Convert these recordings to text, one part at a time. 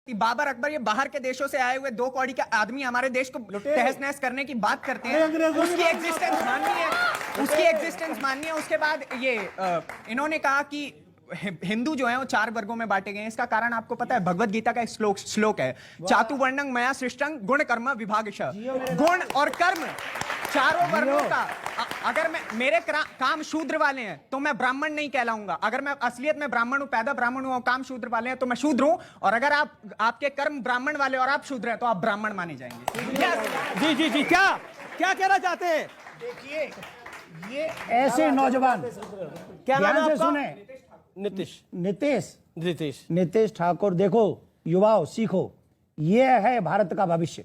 बाबर अकबर ये बाहर के देशों से आए हुए 2 कौड़ी के आदमी हमारे देश को तहस नहस करने की बात करते हैं। उसकी एग्जिस्टेंस माननी है। उसके बाद ये इन्होंने कहा कि हिंदू जो है वो 4 वर्गों में बांटे गए हैं। इसका कारण आपको पता है, भगवत गीता का एक श्लोक है, चातुर्वर्णं मया सृष्टं गुण कर्म विभागशः। गुण और कर्म चारों वर्गों का, अगर मेरे काम शूद्र वाले हैं तो मैं ब्राह्मण नहीं कहलाऊंगा। अगर मैं असलियत में ब्राह्मण हूं, पैदा ब्राह्मण हूं, काम शूद्र वाले हैं तो मैं शूद्र हूं। और अगर आपके कर्म ब्राह्मण वाले और आप शूद्र हैं तो आप ब्राह्मण माने जाएंगे। जी क्या कहना चाहते हैं? देखिए, ये ऐसे नौजवान, क्या नाम है आपका? सुने, नीतीश ठाकुर। देखो युवाओं, सीखो, ये है भारत का भविष्य,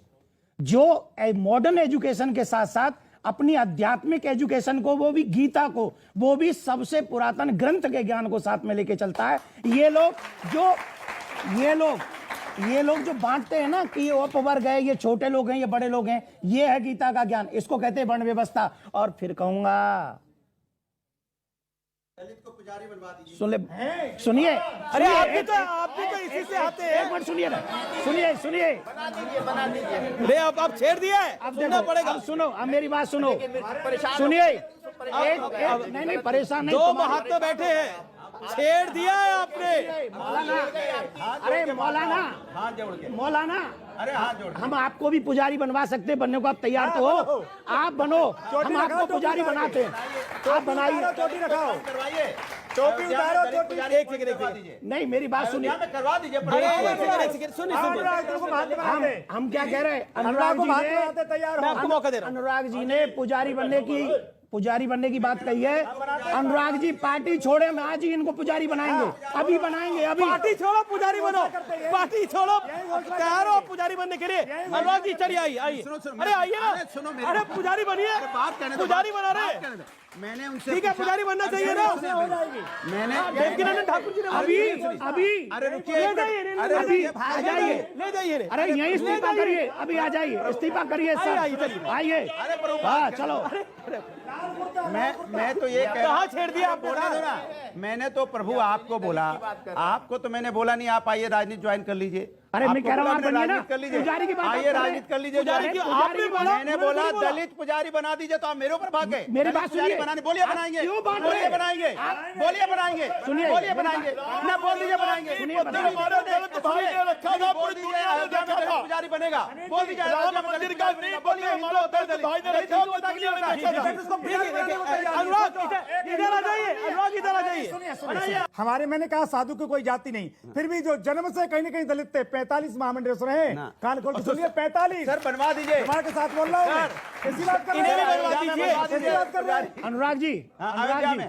जो मॉडर्न एजुकेशन के साथ साथ अपनी आध्यात्मिक एजुकेशन को, वो भी गीता को, वो भी सबसे पुरातन ग्रंथ के ज्ञान को साथ में लेके चलता है। ये लोग जो बांटते हैं ना कि ये उपवर्ग है, ये छोटे लोग हैं, ये बड़े लोग हैं, ये है गीता का ज्ञान, इसको कहते हैं वर्ण व्यवस्था। और फिर कहूंगा, सुनिए, अरे आप भी तो इसी से आते हैं। एक मिनट सुनिए ना, सुनिए। अरे आप छेड़ दिया है, अब सुनना पड़ेगा। अब सुनो, अब मेरी बात सुनो, सुनिए। नहीं परेशान नहीं, 2 महात्मा बैठे हैं, छेड़ दिया है आपने। अरे मौलाना, अरे हम आपको भी पुजारी बनवा सकते हैं, बनने को आप तैयार तो हो? आप बनो, हम आपको पुजारी बनाते हैं, आप बनाइए। चोटी रखाओ, टोपी उतारो, एक नहीं, मेरी बात सुनिए, करवा दीजिए। हम क्या कह रहे हैं? अनुराग जी ने पुजारी बनने की बात कही है। अनुराग जी पार्टी छोड़े, हम आज ही इनको पुजारी बनाएंगे, अभी बनाएंगे, अभी। पार्टी छोड़ो, पुजारी बनो, पार्टी छोड़ो, तैयार हो पुजारी बनने के लिए? अनुराग जी चलिए, आइए। अरे आइए ना, अरे पुजारी बनिए, पुजारी बना रहे। मैंने उनसे ठीक है, पुजारी बनना चाहिए ना। मैंने देवकीनंदन ठाकुर जी ने अभी अरे रुकिए, अभी आ जाइए, ले जाइए। अरे यही इस्तीफा करिए, अभी आ जाइए, इस्तीफा करिए सर, आइए। हाँ चलो। मैं तो ये कहाँ छेड़ दिया आप? बोला ना, मैंने तो प्रभु आपको बोला, आपको तो मैंने बोला नहीं, आप आइए राजनीति ज्वाइन कर लीजिए। अरे मैं कह रहा हूँ, राजनीति कर लीजिए, आइए राजनीति कर लीजिए। मैंने बोला दलित पुजारी बना दीजिए, तो आप मेरे ऊपर भाग गए। मेरी बात सुनिए, बोलिए बनाएंगे, बोलिए बनाएंगे, बोलिए बनाएंगे, बोलिए बनाएंगे, ना बोल दीजिए बनाएंगे। पुजारी बनेगा, बोल दीजिए मंदिर का हमारे, मैंने कहा साधु की कोई जाति नहीं, फिर भी जो जन्म से कहीं ना कहीं दलित थे। 45 महामंडल रहे, कान खोल के सुनिए, 45 सर बनवा दीजिए। हमारे के साथ बोल रहा हूँ, ऐसी बात कर रहे हैं। अनुराग जी,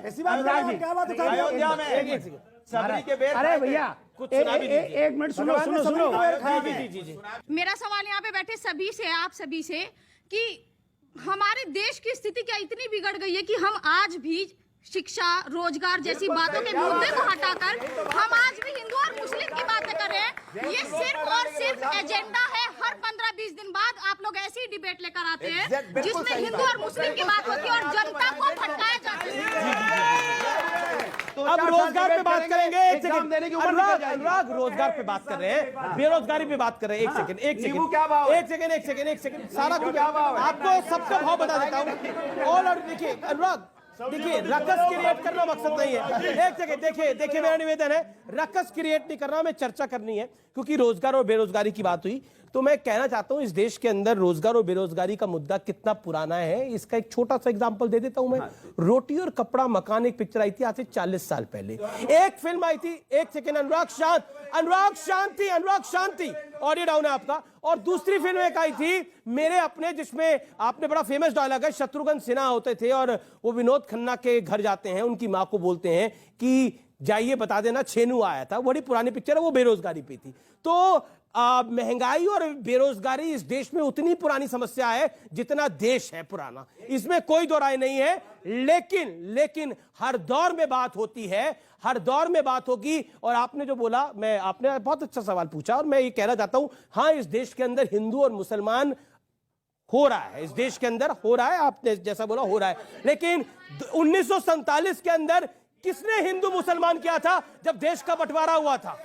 ऐसी बात क्या बात है? अयोध्या में सबरी के बेर, अरे भैया एक मिनट सुनो। मेरा सवाल यहाँ पे बैठे सभी से, आप सभी से, कि हमारे देश की स्थिति क्या इतनी बिगड़ गई है कि हम आज भी शिक्षा, रोजगार जैसी बातों के मुद्दे को हटाकर हम आज भी हिंदू और मुस्लिम की बातें कर रहे हैं। ये सिर्फ और सिर्फ एजेंडा है। हर 15-20 दिन बाद आप लोग ऐसी डिबेट लेकर आते हैं जिसमें हिंदू और मुस्लिम की बात होती है और जनता को भटकाया जाता है। अब रोजगार पे बात करेंगे, एक सेकंड। अनुराग रोजगार पे बात कर रहे हैं, बेरोजगारी पे बात कर रहे हैं। एक सेकंड, सारा कुछ आपको सबका भाव बता देता हूँ। और देखिए अनुराग, देखिए रकस क्रिएट करना मकसद नहीं है। एक सेकंड, देखिए मेरा निवेदन है, रकस क्रिएट नहीं करना, हमें चर्चा करनी है, क्योंकि रोजगार और बेरोजगारी की बात हुई। तो मैं कहना चाहता हूं, इस देश के अंदर रोजगार और बेरोजगारी का मुद्दा कितना पुराना है, इसका एक छोटा सा एग्जांपल दे देता हूं मैं। रोटी और कपड़ा मकान एक पिक्चर आई थी आज से 40 साल पहले। एक फिल्म आई थी, एक सेकंड, अनुराग शांति, ऑडियो डाउन है आपका। और दूसरी फिल्म एक आई थी मेरे अपने, जिसमें आपने बड़ा फेमस डायलॉग है, शत्रुघ्न सिन्हा होते थे और वो विनोद खन्ना के घर जाते हैं, उनकी मां को बोलते हैं कि जाइए बता देना छेनू आया था। बड़ी पुरानी पिक्चर है, वो बेरोजगारी पे थी। तो महंगाई और बेरोजगारी इस देश में उतनी पुरानी समस्या है जितना देश है पुराना, इसमें कोई दो राय नहीं है। लेकिन हर दौर में बात होती है, हर दौर में बात होगी। और आपने जो बोला, आपने बहुत अच्छा सवाल पूछा, और मैं ये कहना चाहता हूं, हाँ इस देश के अंदर हिंदू और मुसलमान हो रहा है, इस देश के अंदर हो रहा है, आपने जैसा बोला हो रहा है। लेकिन 1947 के अंदर किसने हिंदू मुसलमान किया था जब देश का बंटवारा हुआ था?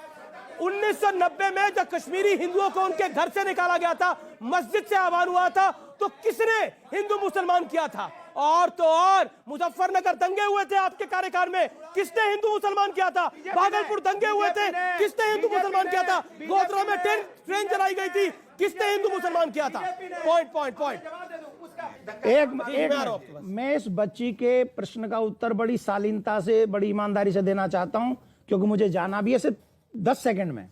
1990 में जब कश्मीरी हिंदुओं को उनके घर से निकाला गया था, मस्जिद से आह्वान हुआ था, तो किसने हिंदू मुसलमान किया था? और तो और मुजफ्फरनगर दंगे हुए थे आपके कार्यकाल में, किसने हिंदू मुसलमान किया था? भागलपुर दंगे हुए थे, किसने हिंदू मुसलमान किया था? गोधरा में ट्रेन जलाई गई थी, किसने हिंदू मुसलमान किया था? पॉइंट मैं इस बच्ची के प्रश्न का उत्तर बड़ी शालीनता से, बड़ी ईमानदारी से देना चाहता हूं, क्योंकि मुझे जाना भी है सिर्फ 10 सेकंड में।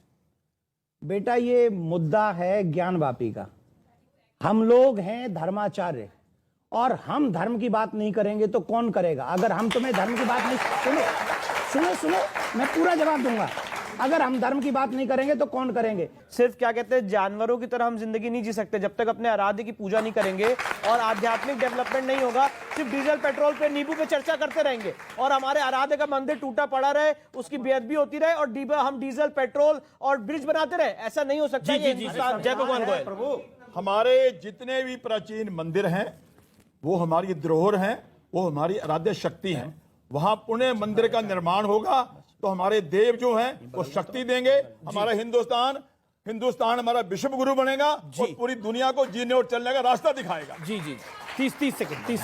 बेटा, ये मुद्दा है ज्ञानवापी का। हम लोग हैं धर्माचार्य, और हम धर्म की बात नहीं करेंगे तो कौन करेगा? अगर हम तुम्हें धर्म की बात नहीं, सुनो, मैं पूरा जवाब दूंगा। अगर हम धर्म की बात नहीं करेंगे तो कौन करेंगे? सिर्फ क्या कहते हैं, जानवरों की तरह हम जिंदगी नहीं जी सकते जब तक अपने आराध्य की पूजा नहीं करेंगे और आध्यात्मिक डेवलपमेंट नहीं होगा। सिर्फ डीजल पेट्रोल पे, नींबू पे चर्चा करते रहेंगे और हमारे आराध्य का मंदिर टूटा पड़ा रहे, उसकी बेअदबी होती रहे और हम डीजल पेट्रोल और ब्रिज बनाते रहे। ऐसा नहीं हो सकता। जय भगवान गोयल। प्रभु, हमारे जितने भी प्राचीन मंदिर हैं वो हमारी धरोहर हैं, वो हमारी आराध्य शक्ति हैं। वहां पुण्य मंदिर का निर्माण होगा तो हमारे देव जो हैं वो शक्ति देंगे। हमारा हिंदुस्तान हमारा विश्व गुरु बनेगा और पूरी दुनिया को जीने और चलने का रास्ता दिखाएगा। जी 30 सेकंड।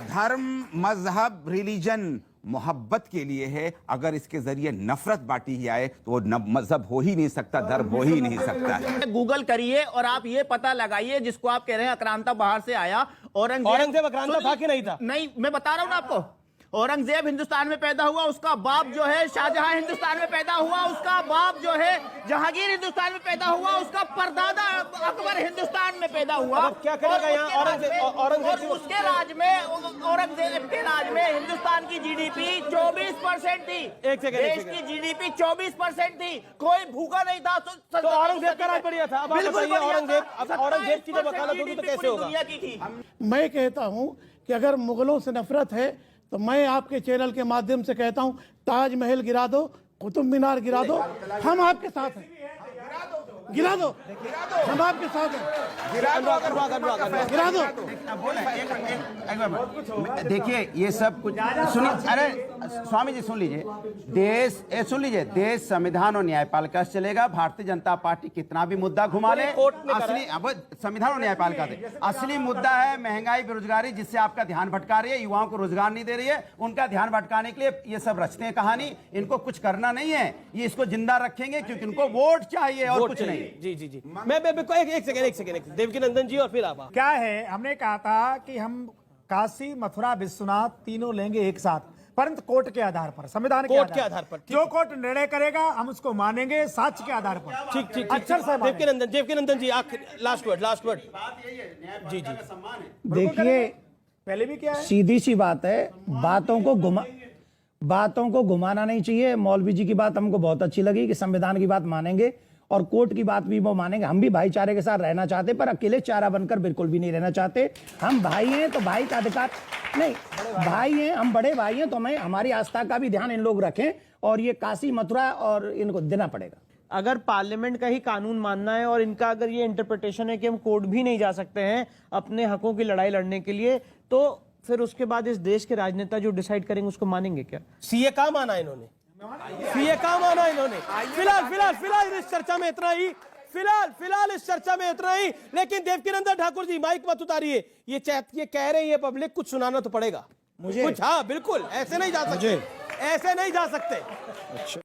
धर्म, मजहब, रिलीजन मोहब्बत के लिए है। अगर इसके जरिए नफरत बांटी जाए तो वो मजहब हो ही नहीं सकता, धर्म हो ही नहीं सकता है। गूगल करिए और आप ये पता लगाइए, जिसको आप कह रहे हैं आक्रांता बाहर से आया, औरंगजेब आक्रांता था कि नहीं था? नहीं, मैं बता रहा हूं ना आपको। औरंगजेब हिंदुस्तान में पैदा हुआ, उसका बाप जो है शाहजहां हिंदुस्तान में पैदा हुआ, उसका बाप जो है जहांगीर हिंदुस्तान में पैदा हुआ, उसका परदादा अकबर हिंदुस्तान में पैदा हुआ। क्या करेगा यहाँ औरंगजेब? उसके राज में, औरंगजेब के राज में हिंदुस्तान की जीडीपी 24% थी। देश की जीडीपी 24% थी। कोई भूखा नहीं था। तो औरंगजेब का राज बढ़िया था। अब आप बताइए, औरंगजेब की जब वकालत होगी तो कैसे होगा? दुनिया की थी। मैं कहता हूं कि अगर मुगलों से नफरत है तो मैं आपके चैनल के माध्यम से कहता हूं, ताजमहल गिरा दो, कुतुब मीनार गिरा दो, हम आपके साथ हैं। गिरा दो, हम आपके साथ हैं। गिरा दो। देखिए, ये सब कुछ सुनिए। अरे स्वामी जी सुन लीजिए। देश संविधान और न्यायपालिका से चलेगा। भारतीय जनता पार्टी कितना भी मुद्दा घुमा ले, असली अब संविधान और न्यायपालिका दे, असली मुद्दा है महंगाई, बेरोजगारी, जिससे आपका ध्यान भटका रही है, युवाओं को रोजगार नहीं दे रही है। उनका ध्यान भटकाने के लिए ये सब रचते हैं कहानी। इनको कुछ करना नहीं है, ये इसको जिंदा रखेंगे क्योंकि उनको वोट चाहिए और कुछ नहीं। जी। मैं एक सेकंड देवकीनंदन जी और फिर आप। क्या है, हमने कहा था कि हम काशी, मथुरा, विश्वनाथ तीनों लेंगे एक साथ, परंतु कोर्ट के आधार पर, संविधान के आधार पर। जो कोर्ट निर्णय करेगा हम उसको मानेंगे, साक्ष्य के आधार पर। ठीक। अक्षर से देवकीनंदन जी, लास्ट वर्ड। जी। देखिए, पहले भी क्या है, सीधी सी बात है, बातों को घुमाना नहीं चाहिए। मौलवी जी की बात हमको बहुत अच्छी लगी कि संविधान की बात मानेंगे और कोर्ट की बात भी वो मानेंगे। हम भी भाईचारे के साथ रहना चाहते, पर अकेले चारा बनकर बिल्कुल भी नहीं रहना चाहते। हम भाई हैं तो भाई का अधिकार नहीं, भाई हैं, हम बड़े भाई हैं, तो हमें हमारी आस्था का भी ध्यान इन लोग रखें और ये काशी, मथुरा और इनको देना पड़ेगा। अगर पार्लियामेंट का ही कानून मानना है और इनका अगर ये इंटरप्रिटेशन है कि हम कोर्ट भी नहीं जा सकते हैं अपने हकों की लड़ाई लड़ने के लिए, तो फिर उसके बाद इस देश के राजनेता जो डिसाइड करेंगे उसको मानेंगे क्या? सीए का माना इन्होंने। फिलहाल इस चर्चा में इतना ही। फिलहाल इस चर्चा में इतना ही। लेकिन देवकीनंदन ठाकुर जी, माइक मत उतारिए। ये कह रहे हैं पब्लिक, कुछ सुनाना तो पड़ेगा मुझे कुछ। हाँ बिल्कुल, ऐसे नहीं जा सकते।